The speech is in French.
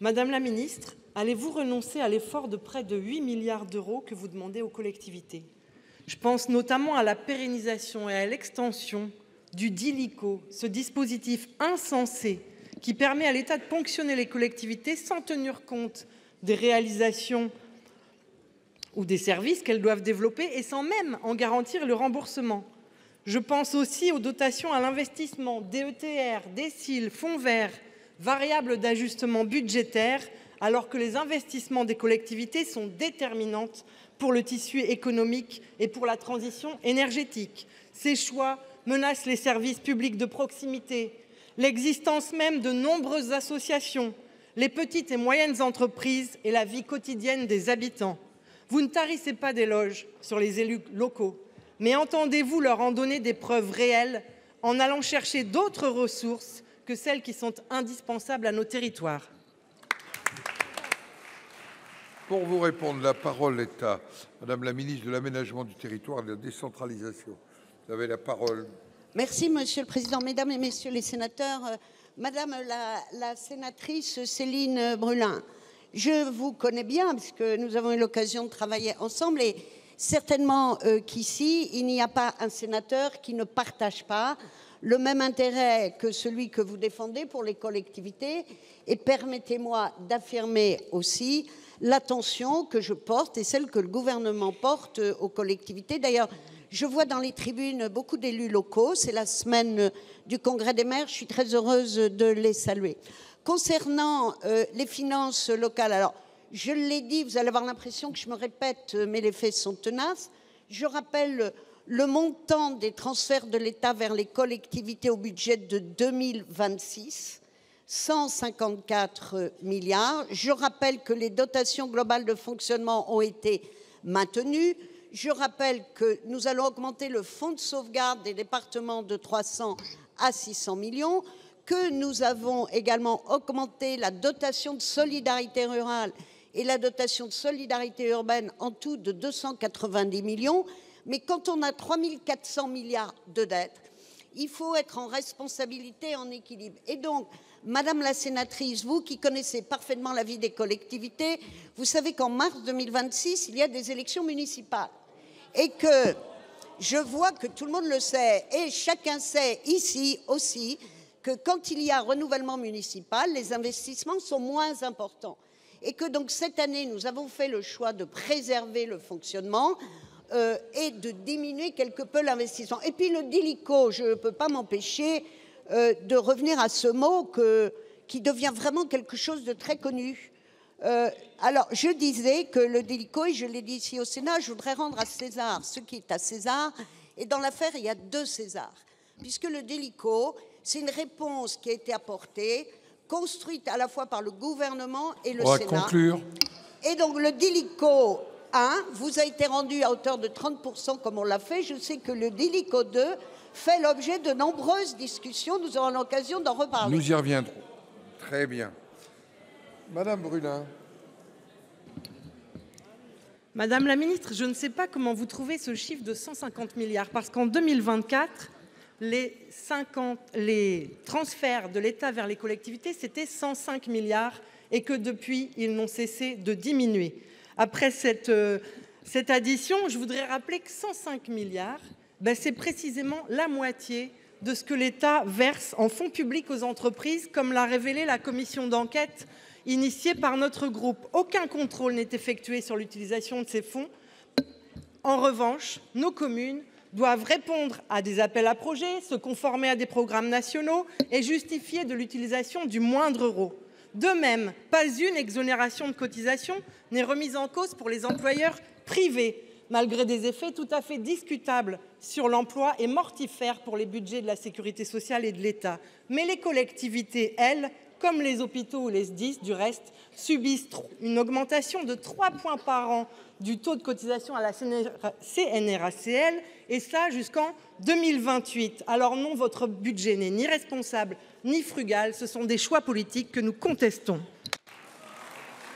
Madame la ministre, allez-vous renoncer à l'effort de près de 8 milliards d'euros que vous demandez aux collectivités? Je pense notamment à la pérennisation et à l'extension du DILICO, ce dispositif insensé qui permet à l'État de ponctionner les collectivités sans tenir compte des réalisations ou des services qu'elles doivent développer et sans même en garantir le remboursement. Je pense aussi aux dotations à l'investissement, DETR, DSIL, fonds verts, variables d'ajustement budgétaire, alors que les investissements des collectivités sont déterminants pour le tissu économique et pour la transition énergétique. Ces choix menacent les services publics de proximité, l'existence même de nombreuses associations, les petites et moyennes entreprises et la vie quotidienne des habitants. Vous ne tarissez pas d'éloges sur les élus locaux, mais entendez-vous leur en donner des preuves réelles en allant chercher d'autres ressources que celles qui sont indispensables à nos territoires? Pour vous répondre, la parole est à Madame la ministre de l'Aménagement du territoire et de la décentralisation. Vous avez la parole. Merci, Monsieur le Président. Mesdames et Messieurs les sénateurs, Madame la sénatrice Céline Brulin, je vous connais bien puisque nous avons eu l'occasion de travailler ensemble et certainement qu'ici, il n'y a pas un sénateur qui ne partage pas le même intérêt que celui que vous défendez pour les collectivités. Et permettez-moi d'affirmer aussi l'attention que je porte et celle que le gouvernement porte aux collectivités. D'ailleurs, je vois dans les tribunes beaucoup d'élus locaux. C'est la semaine du Congrès des maires. Je suis très heureuse de les saluer. Concernant les finances locales, alors je l'ai dit, vous allez avoir l'impression que je me répète, mais les faits sont tenaces. Je rappelle le montant des transferts de l'État vers les collectivités au budget de 2026. 154 milliards. Je rappelle que les dotations globales de fonctionnement ont été maintenues. Je rappelle que nous allons augmenter le fonds de sauvegarde des départements de 300 à 600 millions, que nous avons également augmenté la dotation de solidarité rurale et la dotation de solidarité urbaine en tout de 290 millions. Mais quand on a 3 400 milliards de dettes, il faut être en responsabilité, en équilibre. Et donc, Madame la sénatrice, vous qui connaissez parfaitement la vie des collectivités, vous savez qu'en mars 2026, il y a des élections municipales. Et que je vois que tout le monde le sait, et chacun sait ici aussi, que quand il y a renouvellement municipal, les investissements sont moins importants. Et que donc cette année, nous avons fait le choix de préserver le fonctionnement et de diminuer quelque peu l'investissement. Et puis le DILICO, je ne peux pas m'empêcher de revenir à ce mot qui devient vraiment quelque chose de très connu. Alors, je disais que le DILICO, et je l'ai dit ici au Sénat, je voudrais rendre à César ce qui est à César. Et dans l'affaire, il y a deux Césars. Puisque le DILICO, c'est une réponse qui a été apportée, construite à la fois par le gouvernement et le Sénat. Conclure. Et donc, le DILICO 1 vous a été rendu à hauteur de 30% comme on l'a fait. Je sais que le DILICO 2 fait l'objet de nombreuses discussions. Nous aurons l'occasion d'en reparler. Nous y reviendrons. Très bien. Madame Brulin. Madame la ministre, je ne sais pas comment vous trouvez ce chiffre de 150 milliards, parce qu'en 2024, les transferts de l'État vers les collectivités, c'était 105 milliards et que depuis, ils n'ont cessé de diminuer. Après cette addition, je voudrais rappeler que 105 milliards, c'est précisément la moitié de ce que l'État verse en fonds publics aux entreprises, comme l'a révélé la commission d'enquête initiée par notre groupe. Aucun contrôle n'est effectué sur l'utilisation de ces fonds. En revanche, nos communes doivent répondre à des appels à projets, se conformer à des programmes nationaux et justifier de l'utilisation du moindre euro. De même, pas une exonération de cotisation n'est remise en cause pour les employeurs privés, malgré des effets tout à fait discutables sur l'emploi et mortifères pour les budgets de la sécurité sociale et de l'État. Mais les collectivités, elles, comme les hôpitaux ou les SDIS, du reste, subissent une augmentation de 3 points par an du taux de cotisation à la CNRACL, et ça jusqu'en 2028. Alors non, votre budget n'est ni responsable ni frugal, ce sont des choix politiques que nous contestons.